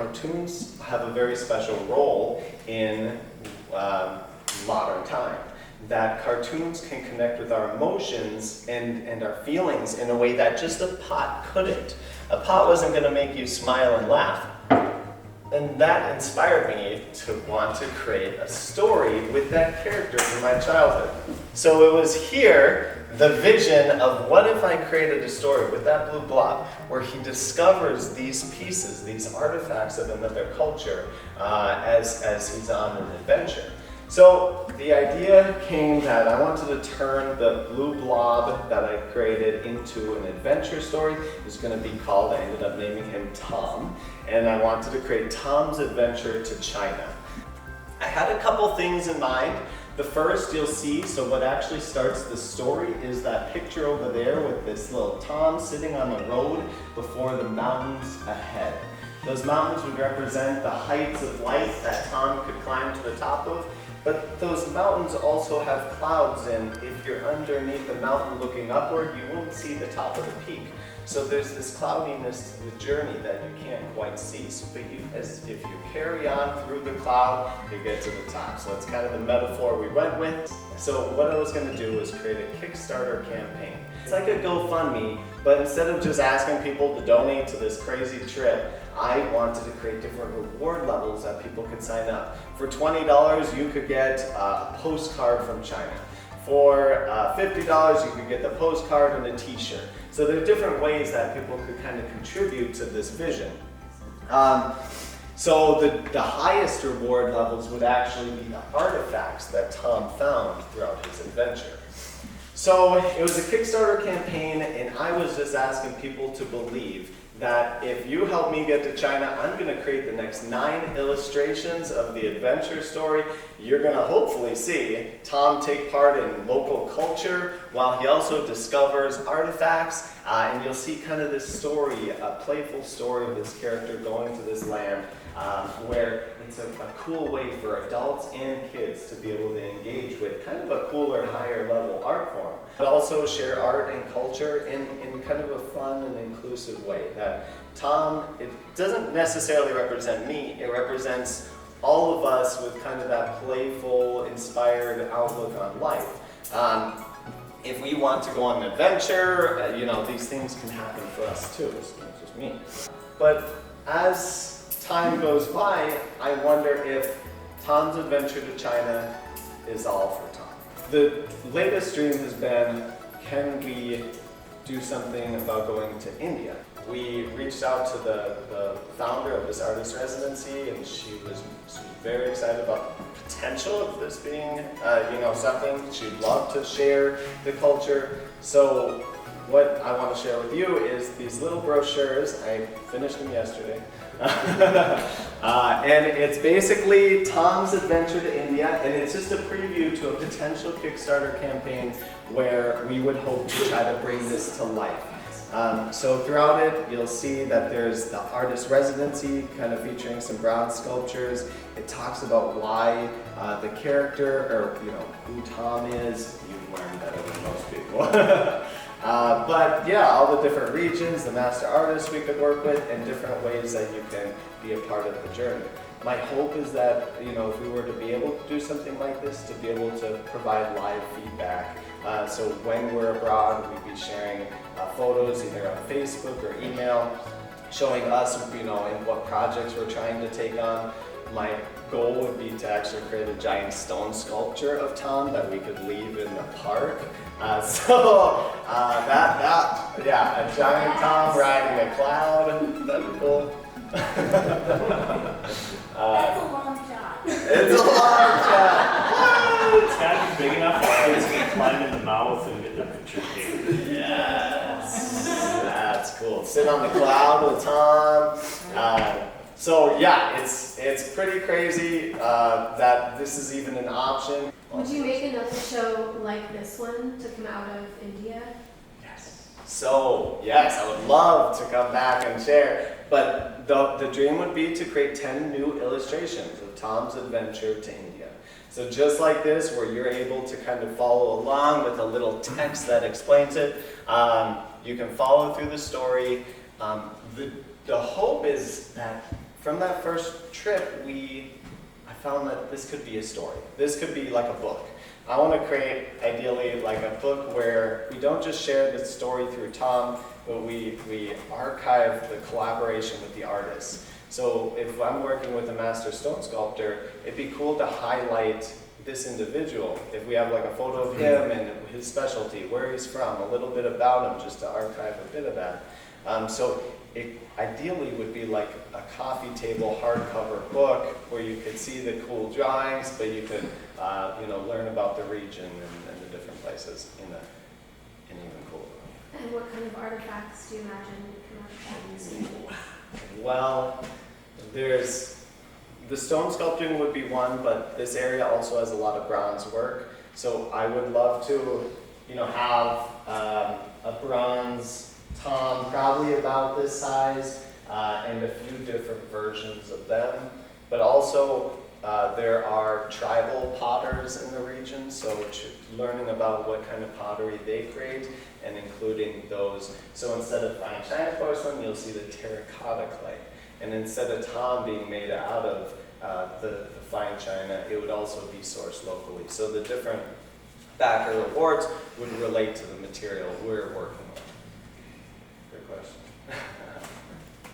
cartoons have a very special role in modern time. That cartoons can connect with our emotions and our feelings in a way that just a pot couldn't. A pot wasn't going to make you smile and laugh. And that inspired me to want to create a story with that character from my childhood. So it was here, the vision of what if I created a story with that blue blob where he discovers these pieces, these artifacts of another culture as he's on an adventure. So the idea came that I wanted to turn the blue blob that I created into an adventure story. It was going to be called, I ended up naming him Tom, and I wanted to create Tom's Adventure to China. I had a couple things in mind. The first you'll see, so what actually starts the story is that picture over there with this little Tom sitting on the road before the mountains ahead. Those mountains would represent the heights of life that Tom could climb to the top of. But those mountains also have clouds, and if you're underneath the mountain looking upward, you won't see the top of the peak. So there's this cloudiness to the journey that you can't quite see. So, but if you carry on through the cloud, you get to the top. So that's kind of the metaphor we went with. So what I was going to do was create a Kickstarter campaign. It's like a GoFundMe, but instead of just asking people to donate to this crazy trip, I wanted to create different reward levels that people could sign up. For $20, you could get a postcard from China. For $50, you could get the postcard and a t-shirt. So there are different ways that people could kind of contribute to this vision. So the highest reward levels would actually be the artifacts that Tom found throughout his adventure. So it was a Kickstarter campaign, and I was just asking people to believe that if you help me get to China, I'm going to create the next 9 illustrations of the adventure story. You're going to hopefully see Tom take part in local culture while he also discovers artifacts, and you'll see kind of this story, a playful story of this character going to this land where it's a cool way for adults and kids to be able to engage with kind of a cooler, higher level art form. But also share art and culture in kind of a fun and inclusive way. That Tom, it doesn't necessarily represent me, it represents all of us with kind of that playful, inspired outlook on life. If we want to go on an adventure, these things can happen for us too, it's not just me. But as time goes by, I wonder if Tom's adventure to China is all for Tom. The latest dream has been, can we do something about going to India? We reached out to the founder of this artist residency, and she was very excited about the potential of this being, something she'd love to share the culture. So what I want to share with you is these little brochures. I finished them yesterday. And it's basically Tom's adventure to India, and it's just a preview to a potential Kickstarter campaign where we would hope to try to bring this to life. So throughout it, you'll see that there's the artist residency, kind of featuring some bronze sculptures. It talks about why the character, or who Tom is. You've learned better than most people. But yeah, all the different regions, the master artists we could work with, and different ways that you can be a part of the journey. My hope is that, if we were to be able to do something like this, to be able to provide live feedback. So when we're abroad, we'd be sharing photos either on Facebook or email, showing us, in what projects we're trying to take on. My goal would be to actually create a giant stone sculpture of Tom that we could leave in the park. A giant Tom riding a cloud. That'd be cool. That's a long shot. It's a long shot. It's gotta be big enough for kids to climb in the mouth and get the picture taken. Yes, that's cool. Sit on the cloud with Tom. So yeah, it's pretty crazy that this is even an option. Would you make another show like this one to come out of India? Yes. So yes, I would love to come back and share. But the dream would be to create 10 new illustrations of Tom's adventure to India. So just like this, where you're able to kind of follow along with a little text that explains it, you can follow through the story. The hope is that from that first trip, I found that this could be a story. This could be like a book. I want to create, ideally, like a book where we don't just share the story through Tom, but we archive the collaboration with the artists. So if I'm working with a master stone sculptor, it'd be cool to highlight this individual. If we have like a photo of him and his specialty, where he's from, a little bit about him, just to archive a bit of that. So it ideally would be like a coffee table hardcover book where you could see the cool drawings, but you could learn about the region and the different places in an even cooler way. And what kind of artifacts do you imagine come out of Well, there's the stone sculpting would be one, but this area also has a lot of bronze work. So I would love to, have a bronze Tom, probably about this size, and a few different versions of them. But also, there are tribal potters in the region, so learning about what kind of pottery they create and including those. So instead of fine china porcelain, you'll see the terracotta clay. And instead of Tom being made out of the fine china, it would also be sourced locally. So the different backer awards would relate to the material we're working with. Good question.